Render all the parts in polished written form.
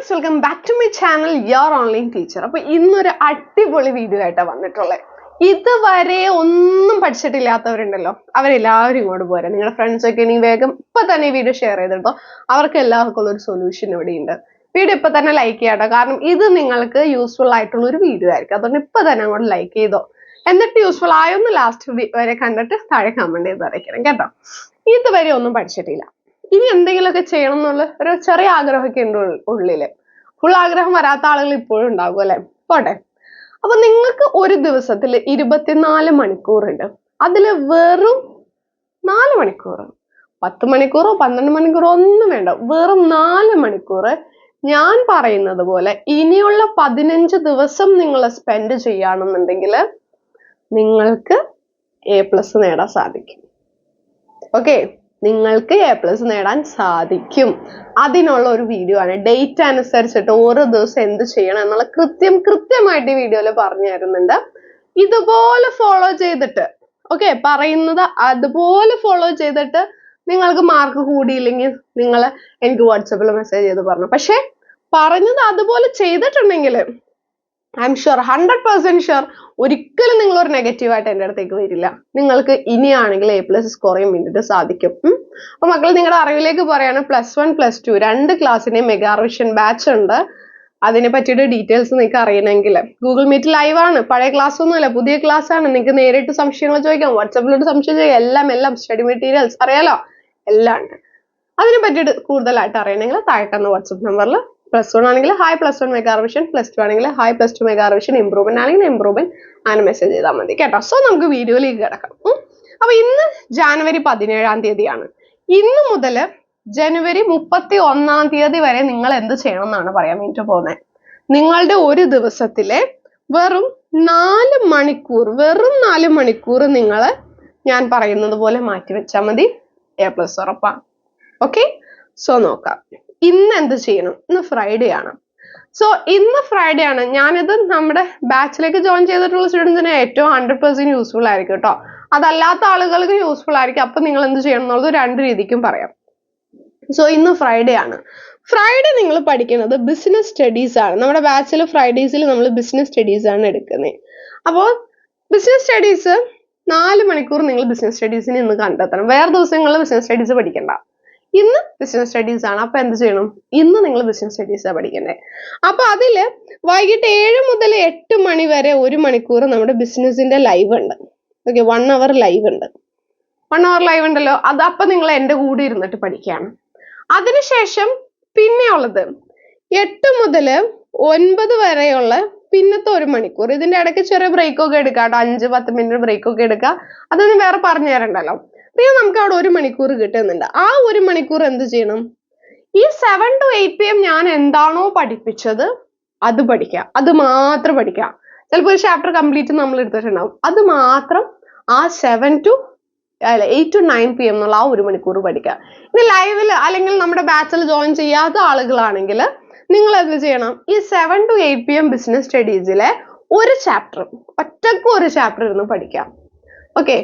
Guys, welcome back to my channel your online teacher. അപ്പൊ ഇന്നൊരു അടിപൊളി വീഡിയോ ആയിട്ടാണ് വന്നിട്ടുള്ളത്. ഇതുവരെ ഒന്നും പഠിച്ചിട്ടില്ലാത്തവരുണ്ടല്ലോ, അവരെല്ലാവരും ഇങ്ങോട്ട് പോരാ. നിങ്ങളുടെ ഫ്രണ്ട്സ് ഒക്കെ ഇനി വേഗം ഇപ്പൊ തന്നെ ഈ വീഡിയോ ഷെയർ ചെയ്തിട്ടോ. അവർക്ക് എല്ലാവർക്കും ഉള്ള ഒരു സൊല്യൂഷൻ ഇവിടെ ഉണ്ട്. വീഡിയോ ഇപ്പൊ തന്നെ ലൈക്ക് ചെയ്യാട്ടോ, കാരണം ഇത് നിങ്ങൾക്ക് യൂസ്ഫുൾ ആയിട്ടുള്ള ഒരു വീഡിയോ ആയിരിക്കും. അതുകൊണ്ട് ഇപ്പൊ തന്നെ അങ്ങോട്ട് ലൈക്ക് ചെയ്തോ. എന്നിട്ട് യൂസ്ഫുൾ ആയൊന്ന് ലാസ്റ്റ് വരെ കണ്ടിട്ട് താഴെ കമന്റ് ചെയ്ത് അറിയിക്കണം കേട്ടോ. ഇതുവരെ ഒന്നും പഠിച്ചിട്ടില്ല, ഇനി എന്തെങ്കിലുമൊക്കെ ചെയ്യണം എന്നുള്ള ഒരു ചെറിയ ആഗ്രഹമൊക്കെ ഉണ്ട് ഉള്ളില്. ഫുൾ ആഗ്രഹം വരാത്ത ആളുകൾ ഇപ്പോഴും ഉണ്ടാകും അല്ലെ. പോട്ടെ, അപ്പൊ നിങ്ങൾക്ക് ഒരു ദിവസത്തിൽ 24 മണിക്കൂറുണ്ട്. അതില് വെറും 4 മണിക്കൂർ, 10 മണിക്കൂറോ 12 മണിക്കൂറോ ഒന്നും വേണ്ട, വെറും 4 മണിക്കൂർ ഞാൻ പറയുന്നത് പോലെ ഇനിയുള്ള 15 ദിവസം നിങ്ങൾ സ്പെൻഡ് ചെയ്യുകയാണെന്നുണ്ടെങ്കിൽ നിങ്ങൾക്ക് A+ നേടാൻ സാധിക്കും. ഓക്കെ, നിങ്ങൾക്ക് A+ നേടാൻ സാധിക്കും. അതിനുള്ള ഒരു വീഡിയോ ആണ്. ഡേറ്റ് അനുസരിച്ചിട്ട് ഓരോ ദിവസം എന്ത് ചെയ്യണം എന്നുള്ള കൃത്യമായിട്ട് ഈ വീഡിയോയിൽ പറഞ്ഞു തരുന്നുണ്ട്. ഇതുപോലെ ഫോളോ ചെയ്തിട്ട്, ഓക്കെ, പറയുന്നത് അതുപോലെ ഫോളോ ചെയ്തിട്ട് നിങ്ങൾക്ക് മാർക്ക് കൂടിയില്ലെങ്കിൽ നിങ്ങൾ എനിക്ക് വാട്സപ്പിൽ മെസ്സേജ് ചെയ്ത് പറഞ്ഞു. പക്ഷെ പറഞ്ഞത് അതുപോലെ ചെയ്തിട്ടുണ്ടെങ്കിൽ ഐ എം ഷുവർ, 100% ഷുവർ, ഒരിക്കലും നിങ്ങൾ ഒരു നെഗറ്റീവായിട്ട് എൻ്റെ അടുത്തേക്ക് വരില്ല. നിങ്ങൾക്ക് ഇനിയാണെങ്കിൽ A+ സ്കോർ ചെയ്യാൻ വേണ്ടിയിട്ട് സാധിക്കും. അപ്പൊ മക്കൾ, നിങ്ങളുടെ അറിവിലേക്ക് പറയാണ്, +1 +2 2 ക്ലാസ്സിന്റെ മെഗാ റിവിഷൻ ബാച്ച് ഉണ്ട്. അതിനെ പറ്റിയിട്ട് ഡീറ്റെയിൽസ് നിങ്ങൾക്ക് അറിയണമെങ്കിൽ ഗൂഗിൾ മീറ്റ് ലൈവ് ആണ്. പഴയ ക്ലാസ് ഒന്നുമല്ല, പുതിയ ക്ലാസ് ആണ്. നിങ്ങൾക്ക് നേരിട്ട് സംശയങ്ങൾ ചോദിക്കാം, വാട്സപ്പിലോട്ട് സംശയം ചോദിക്കാം. എല്ലാം സ്റ്റഡി മെറ്റീരിയൽസ് അറിയാലോ, എല്ലാം ഉണ്ട്. അതിനെ പറ്റിയിട്ട് കൂടുതലായിട്ട് അറിയണമെങ്കിൽ താഴെ തന്ന വാട്സപ്പ് നമ്പറിൽ +1 ആണെങ്കിൽ ഹായ് +1 മെഗാ റിവിഷൻ, +2 ആണെങ്കിൽ ഹായ് +2 മെഗാ റിവിഷൻ, ഇംപ്രൂവ്മെന്റ് ആണെങ്കിൽ ഇംപ്രൂവ്മെന്റ് അങ്ങനെ മെസ്സേജ് ചെയ്താൽ മതി കേട്ടോ. സോ നമുക്ക് വീഡിയോയിലേക്ക് കിടക്കാം. അപ്പൊ ഇന്ന് ജാനുവരി 17-ാം തീയതിയാണ്. ഇന്ന് മുതൽ ജനുവരി 31-ാം തീയതി വരെ നിങ്ങൾ എന്ത് ചെയ്യണം എന്നാണ് പറയാൻ വേണ്ടിട്ട് പോകുന്നത്. നിങ്ങളുടെ ഒരു ദിവസത്തിലെ വെറും 4 മണിക്കൂർ നിങ്ങൾ ഞാൻ പറയുന്നത് പോലെ മാറ്റി വെച്ചാൽ മതി. A+ ഉറപ്പാണ്. ഓക്കെ, സോ നോക്കാം ഇന്ന് എന്ത് ചെയ്യണം. ഇന്ന് ഫ്രൈഡേ ആണ്. സോ ഇന്ന് ഫ്രൈഡേ ആണ്. ഞാനിത് നമ്മുടെ ബാച്ചിലേക്ക് ജോയിൻ ചെയ്തിട്ടുള്ള സ്റ്റുഡൻസിന് ഏറ്റവും 100% യൂസ്ഫുൾ ആയിരിക്കും കേട്ടോ. അതല്ലാത്ത ആളുകൾക്ക് യൂസ്ഫുൾ ആയിരിക്കും. അപ്പൊ നിങ്ങൾ എന്ത് ചെയ്യണം എന്നുള്ളത് 2 രീതിക്കും പറയാം. സോ ഇന്ന് ഫ്രൈഡേ ആണ്. ഫ്രൈഡേ നിങ്ങൾ പഠിക്കുന്നത് ബിസിനസ് സ്റ്റഡീസ് ആണ്. നമ്മുടെ ബാച്ചിൽ ഫ്രൈഡേസിൽ നമ്മൾ ബിസിനസ് സ്റ്റഡീസ് ആണ് എടുക്കുന്നത്. അപ്പോൾ ബിസിനസ് സ്റ്റഡീസ് 4 മണിക്കൂർ നിങ്ങൾ ബിസിനസ് സ്റ്റഡീസിന് ഇന്ന് കണ്ടെത്തണം. വേറെ ദിവസങ്ങളിൽ ബിസിനസ് സ്റ്റഡീസ് പഠിക്കണ്ട. ഇന്ന് ബിസിനസ് സ്റ്റഡീസ് ആണ്. അപ്പൊ എന്ത് ചെയ്യണം, ഇന്ന് നിങ്ങൾ ബിസിനസ് സ്റ്റഡീസാണ് പഠിക്കണ്ടേ. അപ്പൊ അതില് വൈകിട്ട് 7 മുതൽ 8 മണി വരെ 1 മണിക്കൂർ നമ്മുടെ ബിസിനസിന്റെ ലൈവ് ഉണ്ട്. ഓക്കെ, 1 അവർ ലൈവ് ഉണ്ട്. 1 അവർ ലൈവ് ഉണ്ടല്ലോ, അത് അപ്പൊ നിങ്ങൾ എൻ്റെ കൂടെ ഇരുന്നിട്ട് പഠിക്കുകയാണ്. അതിനുശേഷം പിന്നെ ഉള്ളത് 8 മുതൽ 9 വരെയുള്ള പിന്നത്തെ 1 മണിക്കൂർ. ഇതിന്റെ ഇടയ്ക്ക് ചെറിയ ബ്രേക്ക് ഒക്കെ എടുക്കാം കേട്ടോ, 5-10 മിനിറ്റ് ബ്രേക്ക് ഒക്കെ എടുക്കുക. അതൊന്നും വേറെ പറഞ്ഞു തരണ്ടല്ലോ. പിന്നെ നമുക്ക് അവിടെ 1 മണിക്കൂർ കിട്ടുന്നുണ്ട്. ആ 1 മണിക്കൂർ എന്ത് ചെയ്യണം, ഈ 7 to 8 PM ഞാൻ എന്താണോ പഠിപ്പിച്ചത് അത് പഠിക്കുക. അത് മാത്രം പഠിക്കുക. ചിലപ്പോൾ ഒരു ചാപ്റ്റർ കംപ്ലീറ്റ് നമ്മൾ എടുത്തിട്ടുണ്ടാവും. അത് മാത്രം ആ 8 to 9 PM എന്നുള്ള ആ 1 മണിക്കൂർ പഠിക്കുക. ഇനി ലൈവിൽ അല്ലെങ്കിൽ നമ്മുടെ ബാച്ചിൽ ജോയിൻ ചെയ്യാത്ത ആളുകളാണെങ്കിൽ നിങ്ങൾ എന്ത് ചെയ്യണം, ഈ 7 to 8 PM ബിസിനസ് സ്റ്റഡീസിലെ ഒരു ചാപ്റ്റർ, ഒറ്റക്കും ഒരു ചാപ്റ്റർ ഇരുന്ന് പഠിക്കാം. ഓക്കെ,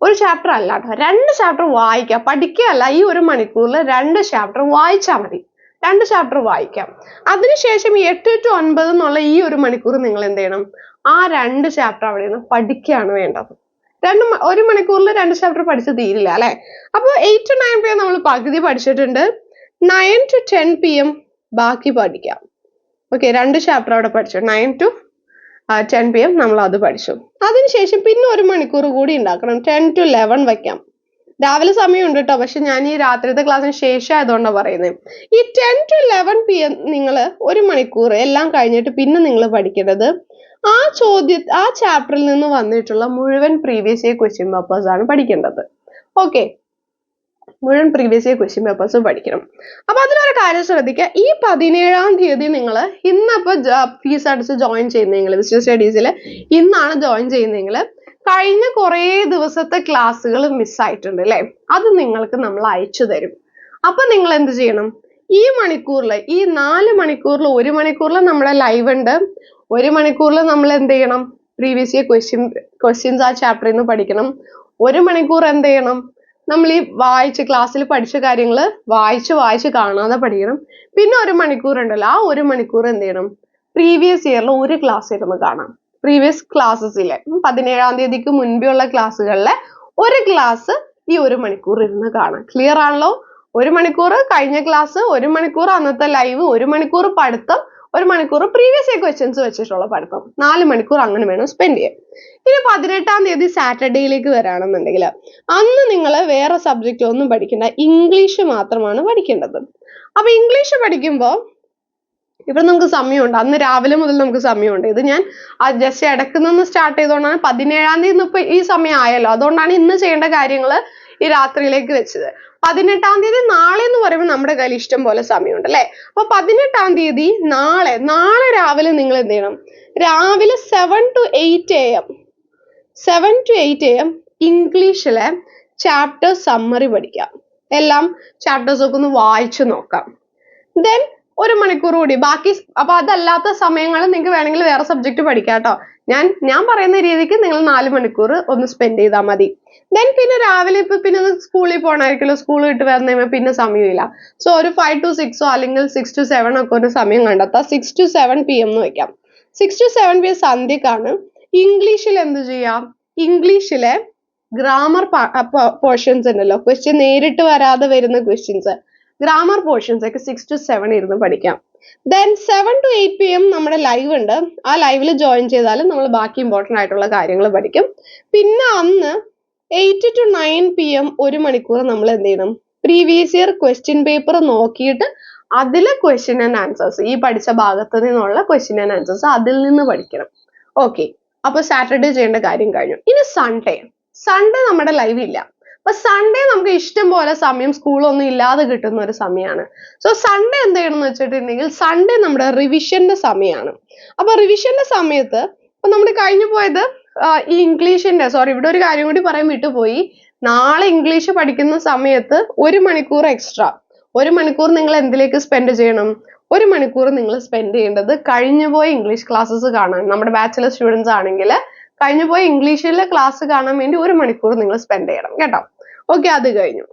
ഒരു ചാപ്റ്റർ അല്ല കേട്ടോ, 2 ചാപ്റ്റർ വായിക്കുക. പഠിക്കുകയല്ല, ഈ 1 മണിക്കൂറിൽ 2 ചാപ്റ്റർ വായിച്ചാൽ മതി. 2 ചാപ്റ്റർ വായിക്കാം. അതിനുശേഷം 8 to 9 എന്നുള്ള ഈ 1 മണിക്കൂർ നിങ്ങൾ എന്ത് ചെയ്യണം, ആ 2 ചാപ്റ്റർ അവിടെ നിന്ന് പഠിക്കുകയാണ് വേണ്ടത്. 1 മണിക്കൂറിൽ 2 ചാപ്റ്റർ പഠിച്ച് തീരില്ല അല്ലെ. അപ്പോൾ 8 to 9 PM നമ്മൾ പകുതി പഠിച്ചിട്ടുണ്ട്. 9 to 10 PM ബാക്കി പഠിക്കാം. ഓക്കെ, 2 ചാപ്റ്റർ അവിടെ പഠിച്ചു. 9 to 10 PM നമ്മൾ അത് പഠിച്ചു. അതിനുശേഷം പിന്നെ 1 മണിക്കൂർ കൂടി ഉണ്ടാക്കണം. 10 to 11 വയ്ക്കാം. രാവിലെ സമയമുണ്ട് കേട്ടോ, പക്ഷെ ഞാൻ ഈ രാത്രിത്തെ ക്ലാസ്സിന് ശേഷം ആയതുകൊണ്ടാണ് പറയുന്നത്. ഈ 10 to 11 PM നിങ്ങൾ 1 മണിക്കൂർ എല്ലാം കഴിഞ്ഞിട്ട് പിന്നെ നിങ്ങൾ പഠിക്കേണ്ടത് ആ ചാപ്റ്ററിൽ നിന്ന് വന്നിട്ടുള്ള മുഴുവൻ പ്രീവിയസ് ഇയർ ക്വസ്റ്റ്യൻ പേപ്പേഴ്സ് ആണ് പഠിക്കേണ്ടത്. ഓക്കെ, മുഴുവൻ പ്രീവിയസ് ഇയർ ക്വസ്റ്റ്യൻ പേപ്പേഴ്സ് പഠിക്കണം. അപ്പൊ അതിലൊരു കാര്യം ശ്രദ്ധിക്കുക, ഈ 17-ാം തീയതി നിങ്ങൾ ഇന്നപ്പോ ഫീസ് അടിച്ച് ജോയിൻ ചെയ്യുന്നെങ്കിൽ ബിസിനസ് സ്റ്റഡീസിൽ ഇന്നാണ് ജോയിൻ ചെയ്യുന്നതെങ്കിൽ കഴിഞ്ഞ കുറേ ദിവസത്തെ ക്ലാസ്സുകൾ മിസ്സായിട്ടുണ്ട് അല്ലെ, അത് നിങ്ങൾക്ക് നമ്മൾ അയച്ചു തരും. അപ്പൊ നിങ്ങൾ എന്ത് ചെയ്യണം, ഈ മണിക്കൂറിൽ, ഈ 4 മണിക്കൂറിൽ 1 മണിക്കൂറിൽ നമ്മുടെ ലൈവ് ഉണ്ട്. 1 മണിക്കൂറിൽ നമ്മൾ എന്ത് ചെയ്യണം, പ്രീവിയസ് ഇയർ ക്വസ്റ്റ്യൻസ് ആ ചാപ്റ്ററിൽ നിന്ന് പഠിക്കണം. 1 മണിക്കൂർ എന്ത് ചെയ്യണം, നമ്മൾ ഈ വായിച്ച് ക്ലാസ്സിൽ പഠിച്ച കാര്യങ്ങൾ വായിച്ച് കാണാതെ പഠിക്കണം. പിന്നെ 1 മണിക്കൂർ ഉണ്ടല്ലോ, ആ 1 മണിക്കൂർ എന്ത് ചെയ്യണം, പ്രീവിയസ് ഇയറിൽ ഒരു ക്ലാസ് ഇരുന്ന് കാണാം. പ്രീവിയസ് ക്ലാസ്സസിലെ 17-ാം തീയതിക്ക് മുൻപുള്ള ക്ലാസ്സുകളിലെ ഒരു ക്ലാസ് ഈ 1 മണിക്കൂർ ഇരുന്ന് കാണാം. ക്ലിയർ ആണല്ലോ? 1 മണിക്കൂർ കഴിഞ്ഞ ക്ലാസ്, 1 മണിക്കൂർ അന്നത്തെ ലൈവ്, 1 മണിക്കൂർ പഠിത്തം, 1 മണിക്കൂർ പ്രീവിയസ് ഇയർ ക്വസ്റ്റ്യൻസ് വെച്ചിട്ടുള്ള പഠിത്തം. 4 മണിക്കൂർ അങ്ങനെ വേണം സ്പെൻഡ് ചെയ്യാൻ. ഇനി 18-ാം തീയതി സാറ്റർഡേയിലേക്ക് വരാണെന്നുണ്ടെങ്കിൽ അന്ന് നിങ്ങൾ വേറെ സബ്ജക്റ്റ് ഒന്നും പഠിക്കണ്ട, ഇംഗ്ലീഷ് മാത്രമാണ് പഠിക്കേണ്ടത്. അപ്പൊ ഇംഗ്ലീഷ് പഠിക്കുമ്പോൾ ഇവിടെ നമുക്ക് സമയമുണ്ട്, അന്ന് രാവിലെ മുതൽ നമുക്ക് സമയമുണ്ട്. ഇത് ഞാൻ ജസ്റ്റ് ഇടയ്ക്ക് നിന്ന് സ്റ്റാർട്ട് ചെയ്തുകൊണ്ടാണ് 17-ാം തീയതി ഇപ്പൊ ഈ സമയം ആയല്ലോ, അതുകൊണ്ടാണ് ഇന്ന് ചെയ്യേണ്ട കാര്യങ്ങൾ ഈ രാത്രിയിലേക്ക് വെച്ചത്. 18-ാം തീയതി നാളെ എന്ന് പറയുമ്പോൾ നമ്മുടെ കയ്യിൽ ഇഷ്ടം പോലെ സമയമുണ്ട് അല്ലെ. അപ്പൊ 18-ാം തീയതി നാളെ രാവിലെ നിങ്ങൾ എന്ത് ചെയ്യണം, രാവിലെ 7 to 8 AM ഇംഗ്ലീഷിലെ ചാപ്റ്റർ സമ്മറി പഠിക്കാം. എല്ലാം ചാപ്റ്റേഴ്സ് ഒക്കെ ഒന്ന് വായിച്ചു നോക്കാം. ദെൻ 1 മണിക്കൂർ കൂടി ബാക്കി. അപ്പൊ അതല്ലാത്ത സമയങ്ങളിൽ നിങ്ങൾക്ക് വേണമെങ്കിൽ വേറെ സബ്ജക്ട് പഠിക്കാം കേട്ടോ. ഞാൻ പറയുന്ന രീതിക്ക് നിങ്ങൾ 4 മണിക്കൂർ ഒന്ന് സ്പെൻഡ് ചെയ്താൽ മതി. ദെൻ പിന്നെ രാവിലെ പിന്നെ സ്കൂളിൽ പോകണമായിരിക്കുമല്ലോ, സ്കൂൾ വിട്ട് വരുന്ന പിന്നെ സമയമില്ല. സോ ഒരു 5 to 6 അല്ലെങ്കിൽ 6 to 7 ഒക്കെ ഒരു സമയം കണ്ടെത്താം. 6 to 7 PM എന്ന് വെക്കാം. 6 to 7 PM സന്ധ്യക്കാണ് ഇംഗ്ലീഷിൽ എന്ത് ചെയ്യാം, ഇംഗ്ലീഷിലെ ഗ്രാമർ പോർഷൻസ് ഉണ്ടല്ലോ, ക്വസ്റ്റ്യൻ നേരിട്ട് വരാതെ വരുന്ന ക്വസ്റ്റ്യൻസ്, ഗ്രാമർ പോർഷൻസ് ഒക്കെ 6 to 7 ഇരുന്ന് പഠിക്കാം. ദെൻ 7 to 8 PM നമ്മുടെ ലൈവ് ഉണ്ട്. ആ ലൈവിൽ ജോയിൻ ചെയ്താലും നമ്മൾ ബാക്കി ഇമ്പോർട്ടൻ്റ് ആയിട്ടുള്ള കാര്യങ്ങൾ പഠിക്കും. പിന്നെ അന്ന് 8 to 9 PM 1 മണിക്കൂർ നമ്മൾ എന്ത് ചെയ്യണം, പ്രീവിയസ് ഇയർ ക്വസ്റ്റ്യൻ പേപ്പർ നോക്കിയിട്ട് അതിലെ ക്വസ്റ്റ്യൻ ആൻഡ് ആൻസേഴ്സ്, ഈ പഠിച്ച ഭാഗത്ത് നിന്നുള്ള ക്വസ്റ്റ്യൻ ആൻഡ് ആൻസേഴ്സ് അതിൽ നിന്ന് പഠിക്കണം. ഓക്കെ, അപ്പൊ സാറ്റർഡേ ചെയ്യേണ്ട കാര്യം കഴിഞ്ഞു. ഇനി സൺഡേ നമ്മുടെ ലൈവ് ഇല്ല. അപ്പൊ സൺഡേ നമുക്ക് ഇഷ്ടം പോലെ സമയം, സ്കൂളൊന്നും ഇല്ലാതെ കിട്ടുന്ന ഒരു സമയമാണ്. സോ സൺഡേ എന്ത് ചെയ്യണം എന്ന് വെച്ചിട്ടുണ്ടെങ്കിൽ സൺഡേ നമ്മുടെ റിവിഷന്റെ സമയമാണ്. അപ്പൊ റിവിഷന്റെ സമയത്ത് ഇപ്പൊ നമ്മൾ കഴിഞ്ഞു പോയത് ഈ ഇംഗ്ലീഷിന്റെ, ഇവിടെ ഒരു കാര്യം കൂടി പറയാൻ വിട്ടുപോയി. നാളെ ഇംഗ്ലീഷ് പഠിക്കുന്ന സമയത്ത് 1 മണിക്കൂർ എക്സ്ട്രാ, 1 മണിക്കൂർ നിങ്ങൾ എന്തിലേക്ക് സ്പെൻഡ് ചെയ്യണം, 1 മണിക്കൂർ നിങ്ങൾ സ്പെൻഡ് ചെയ്യേണ്ടത് കഴിഞ്ഞുപോയ ഇംഗ്ലീഷ് ക്ലാസ്സസ് കാണാൻ. നമ്മുടെ ബാച്ചിലർ സ്റ്റുഡൻസ് ആണെങ്കിൽ കഴിഞ്ഞുപോയ ഇംഗ്ലീഷിലെ ക്ലാസ് കാണാൻ വേണ്ടി 1 മണിക്കൂർ നിങ്ങൾ സ്പെൻഡ് ചെയ്യണം കേട്ടോ. ഓക്കെ, അത് കഴിഞ്ഞു.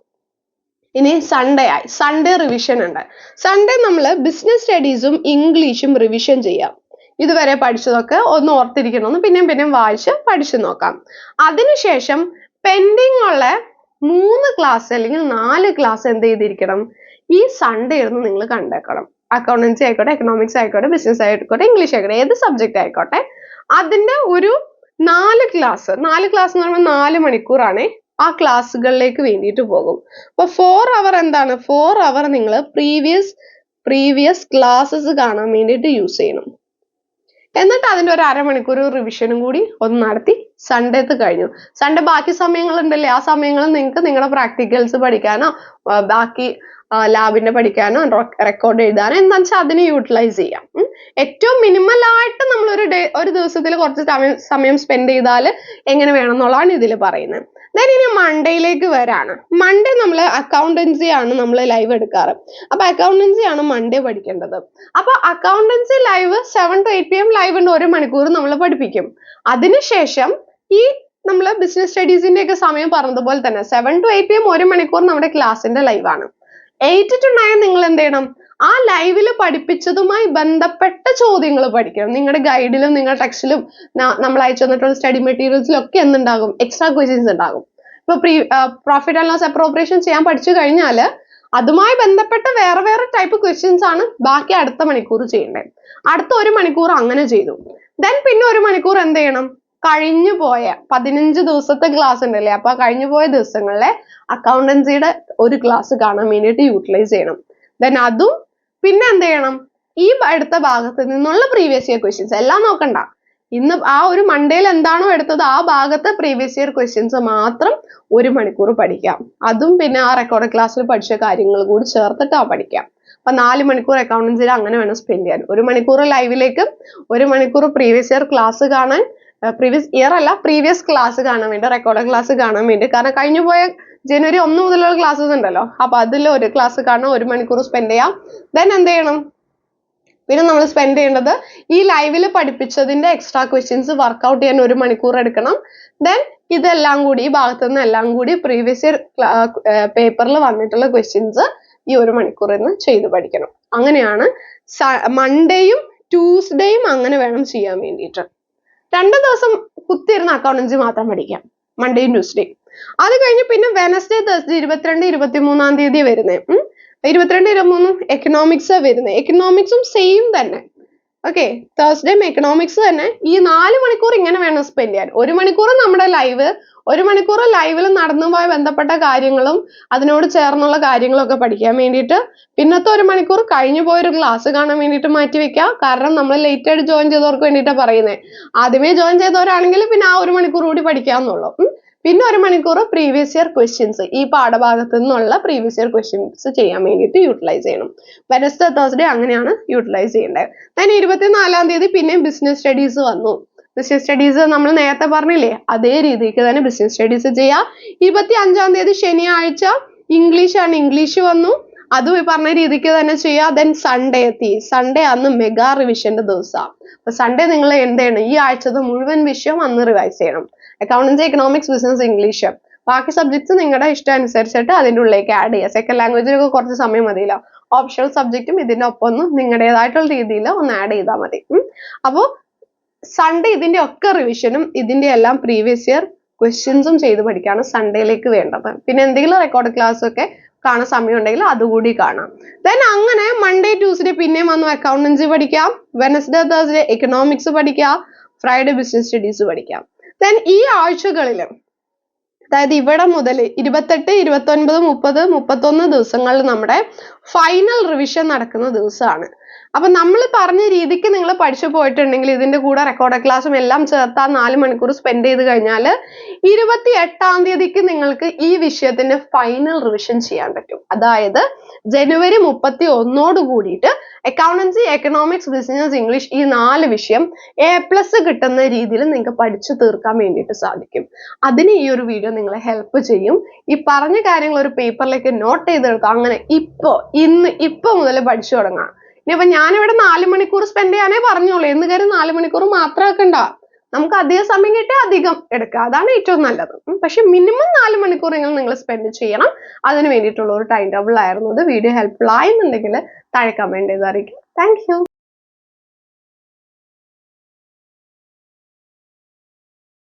ഇനി സൺഡേ ആയി. സൺഡേ റിവിഷൻ ഉണ്ട്. സൺഡേ നമ്മൾ ബിസിനസ് സ്റ്റഡീസും ഇംഗ്ലീഷും റിവിഷൻ ചെയ്യാം. ഇതുവരെ പഠിച്ചതൊക്കെ ഒന്ന് ഓർത്തിരിക്കണമെന്ന് പിന്നെയും വായിച്ച് പഠിച്ചു നോക്കാം. അതിനുശേഷം പെൻഡിങ് ഉള്ള 3 ക്ലാസ് അല്ലെങ്കിൽ 4 ക്ലാസ് എന്ത് ചെയ്തിരിക്കണം, ഈ സൺഡേ ഇരുന്ന് നിങ്ങൾ കണ്ടേക്കണം. അക്കൗണ്ടൻസി ആയിക്കോട്ടെ, എക്കണോമിക്സ് ആയിക്കോട്ടെ, ബിസിനസ് ആയിക്കോട്ടെ, ഇംഗ്ലീഷ് ആയിക്കോട്ടെ, ഏത് സബ്ജക്റ്റ് ആയിക്കോട്ടെ, അതിന്റെ ഒരു 4 ക്ലാസ് എന്ന് പറയുമ്പോൾ 4 മണിക്കൂറാണ്. ആ ക്ലാസ്സുകളിലേക്ക് വേണ്ടിയിട്ട് പോകും. അപ്പൊ 4 hour എന്താണ്, 4 hour നിങ്ങൾ പ്രീവിയസ് ക്ലാസ്സസ് കാണാൻ വേണ്ടിയിട്ട് യൂസ് ചെയ്യണം. എന്നിട്ട് അതിന്റെ ഒരു അരമണിക്കൂർ റിവിഷനും കൂടി ഒന്ന് നടത്തി സൺഡേത്ത് കഴിഞ്ഞു. സൺഡേ ബാക്കി സമയങ്ങളുണ്ടല്ലേ, ആ സമയങ്ങളിൽ നിങ്ങൾക്ക് നിങ്ങളുടെ പ്രാക്ടിക്കൽസ് പഠിക്കാനോ ബാക്കി ലാബിന്റെ പഠിക്കാനോ റെക്കോർഡ് എഴുതാനോ എന്താണെന്ന് വെച്ചാൽ അതിനെ യൂട്ടിലൈസ് ചെയ്യാം. ഏറ്റവും മിനിമൽ ആയിട്ട് നമ്മൾ ഒരു ദിവസത്തിൽ കുറച്ച് സമയം സ്പെൻഡ് ചെയ്താൽ എങ്ങനെ വേണം എന്നുള്ളതാണ് ഇതിൽ പറയുന്നത്. ദെൻ ഇനി മൺഡേയിലേക്ക് വരാണ്. മൺഡേ നമ്മൾ അക്കൗണ്ടൻസി ആണ് നമ്മൾ ലൈവ് എടുക്കാറ്. അപ്പൊ അക്കൗണ്ടൻസി ആണ് മൺഡേ പഠിക്കേണ്ടത്. അപ്പൊ accountancy live 7 to 8 PM live ഉണ്ട്, 1 മണിക്കൂർ നമ്മൾ പഠിപ്പിക്കും. അതിനുശേഷം ഈ നമ്മൾ ബിസിനസ് സ്റ്റഡീസിന്റെ ഒക്കെ സമയം പറഞ്ഞതുപോലെ തന്നെ 7 to 8 PM 1 മണിക്കൂർ നമ്മുടെ ക്ലാസിന്റെ ലൈവ് ആണ്. 8 to 9 നിങ്ങൾ എന്ത് ചെയ്യണം, ആ ലൈവില് പഠിപ്പിച്ചതുമായി ബന്ധപ്പെട്ട ചോദ്യങ്ങൾ പഠിക്കണം. നിങ്ങളുടെ ഗൈഡിലും നിങ്ങളുടെ ടെക്സ്റ്റിലും നമ്മൾ അയച്ചു തന്നിട്ടുള്ള സ്റ്റഡി മെറ്റീരിയൽസിലും ഒക്കെ എന്തുണ്ടാകും, എക്സ്ട്രാ ക്വസ്റ്റ്യൻസ് ഉണ്ടാകും. ഇപ്പൊ പ്രോഫിറ്റ് ആൻഡ് ലോസ് അപ്രോപ്രിയേഷൻ ചെയ്യാൻ പഠിച്ചു കഴിഞ്ഞാൽ അതുമായി ബന്ധപ്പെട്ട വേറെ ടൈപ്പ് ക്വസ്റ്റ്യൻസ് ആണ് ബാക്കി അടുത്ത മണിക്കൂർ ചെയ്യേണ്ടത്. അടുത്ത 1 മണിക്കൂർ അങ്ങനെ ചെയ്തു. ദെൻ പിന്നെ 1 മണിക്കൂർ എന്ത് ചെയ്യണം, കഴിഞ്ഞു പോയ 15 ദിവസത്തെ ക്ലാസ് ഉണ്ടല്ലേ, അപ്പൊ കഴിഞ്ഞു പോയ ദിവസങ്ങളിലെ അക്കൗണ്ടൻസിയുടെ ഒരു ക്ലാസ് കാണാൻ വേണ്ടിയിട്ട് യൂട്ടിലൈസ് ചെയ്യണം. ദെൻ അതും പിന്നെ എന്ത് ചെയ്യണം, ഈ അടുത്ത ഭാഗത്ത് നിന്നുള്ള പ്രീവിയസ് ഇയർ ക്വസ്റ്റ്യൻസ് എല്ലാം നോക്കണ്ട. ഇന്ന് ആ ഒരു മൺഡേയിൽ എന്താണോ എടുത്തത് ആ ഭാഗത്തെ പ്രീവിയസ് ഇയർ ക്വസ്റ്റ്യൻസ് മാത്രം 1 മണിക്കൂർ പഠിക്കാം. അതും പിന്നെ ആ റെക്കോർഡ് ക്ലാസ്സിൽ പഠിച്ച കാര്യങ്ങൾ കൂടി ചേർത്തിട്ട് പഠിക്കാം. അപ്പൊ 4 മണിക്കൂർ അക്കൗണ്ടൻസിയിൽ അങ്ങനെ വേണം സ്പെൻഡ് ചെയ്യാൻ. 1 മണിക്കൂർ ലൈവിലേക്ക്, 1 മണിക്കൂർ പ്രീവിയസ് ഇയർ ക്ലാസ് കാണാൻ, പ്രീവിയസ് ക്ലാസ് കാണാൻ വേണ്ടി, റെക്കോർഡ് ക്ലാസ് കാണാൻ വേണ്ടി. കാരണം കഴിഞ്ഞു പോയ ജനുവരി 1 മുതലുള്ള ക്ലാസ്സസ് ഉണ്ടല്ലോ, അപ്പൊ അതിൽ ഒരു ക്ലാസ് കാണാൻ 1 മണിക്കൂർ സ്പെൻഡ് ചെയ്യാം. ദെൻ എന്ത് ചെയ്യണം, പിന്നെ നമ്മൾ സ്പെൻഡ് ചെയ്യേണ്ടത് ഈ ലൈവിൽ പഠിപ്പിച്ചതിന്റെ എക്സ്ട്രാ ക്വസ്റ്റ്യൻസ് വർക്ക്ഔട്ട് ചെയ്യാൻ 1 മണിക്കൂർ എടുക്കണം. ദെൻ ഇതെല്ലാം കൂടി ഈ ഭാഗത്തു നിന്ന് എല്ലാം കൂടി പ്രീവിയസ് ഇയർ പേപ്പറിൽ വന്നിട്ടുള്ള ക്വസ്റ്റ്യൻസ് ഈ 1 മണിക്കൂറിൽ നിന്ന് ചെയ്ത് പഠിക്കണം. അങ്ങനെയാണ് മൺഡേയും ട്യൂസ്ഡേയും അങ്ങനെ വേണം ചെയ്യാൻ വേണ്ടിയിട്ട്. 2 ദിവസം കുത്തിയിരുന്ന അക്കൗണ്ടൻസി മാത്രം പഠിക്കാം, മൺഡേയും ട്യൂസ്ഡേയും. അത് കഴിഞ്ഞ് പിന്നെ വെനസ്ഡേ തേഴ്സ്ഡേ 22, 23 തീയതി വരുന്നേ. 22, 23 എക്കണോമിക്സ് വരുന്നത്. എക്കണോമിക്സും സെയിം തന്നെ. ഓക്കെ, തേഴ്സ്ഡേയും എക്കണോമിക്സ് തന്നെ. ഈ 4 മണിക്കൂർ ഇങ്ങനെ വേണം സ്പെൻഡ് ചെയ്യാൻ. 1 മണിക്കൂർ നമ്മുടെ ലൈവ്, 1 മണിക്കൂർ ലൈവിൽ നടന്നുപോയ ബന്ധപ്പെട്ട കാര്യങ്ങളും അതിനോട് ചേർന്നുള്ള കാര്യങ്ങളും ഒക്കെ പഠിക്കാൻ വേണ്ടിയിട്ട്. പിന്നത്തെ 1 മണിക്കൂർ കഴിഞ്ഞു പോയൊരു ക്ലാസ് കാണാൻ വേണ്ടിയിട്ട് മാറ്റി വെക്കാം. കാരണം നമ്മൾ ലേറ്റ് ആയിട്ട് ജോയിൻ ചെയ്തവർക്ക് വേണ്ടിയിട്ടാണ് പറയുന്നത്. ആദ്യമേ ജോയിൻ ചെയ്തവരാണെങ്കിൽ പിന്നെ ആ 1 മണിക്കൂർ കൂടി പഠിക്കാമെന്നുള്ളൂ. പിന്നെ 1 മണിക്കൂർ പ്രീവിയസ് ഇയർ ക്വസ്റ്റ്യൻസ്, ഈ പാഠഭാഗത്ത് നിന്നുള്ള പ്രീവിയസ് ഇയർ ക്വസ്റ്റ്യൻസ് ചെയ്യാൻ വേണ്ടിയിട്ട് യൂട്ടിലൈസ് ചെയ്യണം. വെനസ്ഡേ തേഴ്സ്ഡേ അങ്ങനെയാണ് യൂട്ടിലൈസ് ചെയ്യേണ്ടത്. then 24 തീയതി പിന്നെയും ബിസിനസ് സ്റ്റഡീസ് വന്നു. ബിസിനസ് സ്റ്റഡീസ് നമ്മൾ നേരത്തെ പറഞ്ഞില്ലേ, അതേ രീതിക്ക് തന്നെ ബിസിനസ് സ്റ്റഡീസ് ചെയ്യാം. 25 തീയതി ശനിയാഴ്ച ഇംഗ്ലീഷ് ആണ്, ഇംഗ്ലീഷ് വന്നു. അതും ഈ പറഞ്ഞ രീതിക്ക് തന്നെ ചെയ്യാം. then സൺഡേ എത്തി. സൺഡേ അന്ന് മെഗാ റിവിഷന്റെ ദിവസമാണ്. അപ്പൊ സൺഡേ നിങ്ങൾ എന്ത് ചെയ്യണം, ഈ ആഴ്ചത്തെ മുഴുവൻ വിഷയം അന്ന് റിവൈസ് ചെയ്യണം. അക്കൗണ്ടൻസി, എക്കണോമിക്സ്, ബിസിനസ്, ഇംഗ്ലീഷ്, ബാക്കി സബ്ജക്ട്സ് നിങ്ങളുടെ ഇഷ്ടം അനുസരിച്ചിട്ട് അതിൻ്റെ ഉള്ളിലേക്ക് ആഡ് ചെയ്യുക. സെക്കൻഡ് ലാംഗ്വേജിനൊക്കെ കുറച്ച് സമയം മതിയല്ലോ. ഓപ്ഷണൽ സബ്ജക്റ്റും ഇതിന്റെ ഒപ്പം ഒന്ന് നിങ്ങളുടേതായിട്ടുള്ള രീതിയിൽ ഒന്ന് ആഡ് ചെയ്താൽ മതി. അപ്പോൾ സൺഡേ ഇതിന്റെ ഒക്കെ റിവിഷനും ഇതിന്റെ എല്ലാം പ്രീവിയസ് ഇയർ ക്വസ്റ്റ്യൻസും ചെയ്ത് പഠിക്കാണ് സൺഡേയിലേക്ക് വേണ്ടത്. പിന്നെ എന്തെങ്കിലും റെക്കോർഡ് ക്ലാസ് ഒക്കെ കാണാൻ സമയം ഉണ്ടെങ്കിൽ അതുകൂടി കാണാം. ദെൻ അങ്ങനെ മൺഡേ ട്യൂസ്ഡേ പിന്നെയും വന്നു അക്കൗണ്ടൻസി പഠിക്കാം. വെനസ്ഡേ തേഴ്സ്ഡേ എക്കണോമിക്സ് പഠിക്കാം. ഫ്രൈഡേ ബിസിനസ് സ്റ്റഡീസ് പഠിക്കാം. ദെൻ ഈ ആഴ്ചകളിൽ, അതായത് ഇവിടെ മുതൽ 28, 29, 30, 31 ദിവസങ്ങളിൽ നമ്മുടെ ഫൈനൽ റിവിഷൻ നടക്കുന്ന ദിവസമാണ്. അപ്പൊ നമ്മൾ പറഞ്ഞ രീതിക്ക് നിങ്ങൾ പഠിച്ചു പോയിട്ടുണ്ടെങ്കിൽ ഇതിന്റെ കൂടെ റെക്കോർഡ് ക്ലാസ്സും എല്ലാം ചേർത്ത് 4 മണിക്കൂർ സ്പെൻഡ് ചെയ്ത് കഴിഞ്ഞാൽ 28 തീയതിക്ക് നിങ്ങൾക്ക് ഈ വിഷയത്തിന്റെ ഫൈനൽ റിവിഷൻ ചെയ്യാൻ പറ്റും. അതായത് ജനുവരി 31 കൂടിയിട്ട് അക്കൗണ്ടൻസി, എക്കണോമിക്സ്, ബിസിനസ്, ഇംഗ്ലീഷ് ഈ 4 വിഷയം A+ കിട്ടുന്ന രീതിയിൽ നിങ്ങൾക്ക് പഠിച്ചു തീർക്കാൻ വേണ്ടിയിട്ട് സാധിക്കും. അതിന് ഈ ഒരു വീഡിയോ നിങ്ങളെ ഹെൽപ്പ് ചെയ്യും. ഈ പറഞ്ഞ കാര്യങ്ങൾ ഒരു പേപ്പറിലേക്ക് നോട്ട് ചെയ്തെടുക്കാം. അങ്ങനെ ഇപ്പൊ മുതൽ പഠിച്ചു തുടങ്ങാം. ഇനിയിപ്പൊ ഞാനിവിടെ 4 മണിക്കൂർ സ്പെൻഡ് ചെയ്യാനേ പറഞ്ഞോളൂ എന്ന് കയറി 4 മണിക്കൂർ മാത്രം ആക്കണ്ട. നമുക്ക് അധികം സമയം കിട്ടിയാൽ അധികം എടുക്കുക, അതാണ് ഏറ്റവും നല്ലത്. പക്ഷെ മിനിമം 4 മണിക്കൂറെങ്കിലും നിങ്ങൾ സ്പെൻഡ് ചെയ്യണം. അതിന് വേണ്ടിയിട്ടുള്ള ഒരു ടൈം ടേബിൾ ആയിരുന്നു ഇത്. വീഡിയോ ഹെൽപ്ഫുൾ ആയെന്നുണ്ടെങ്കിൽ താഴെ കമന്റ് ചെയ്ത് അറിയിക്കും. Thank you.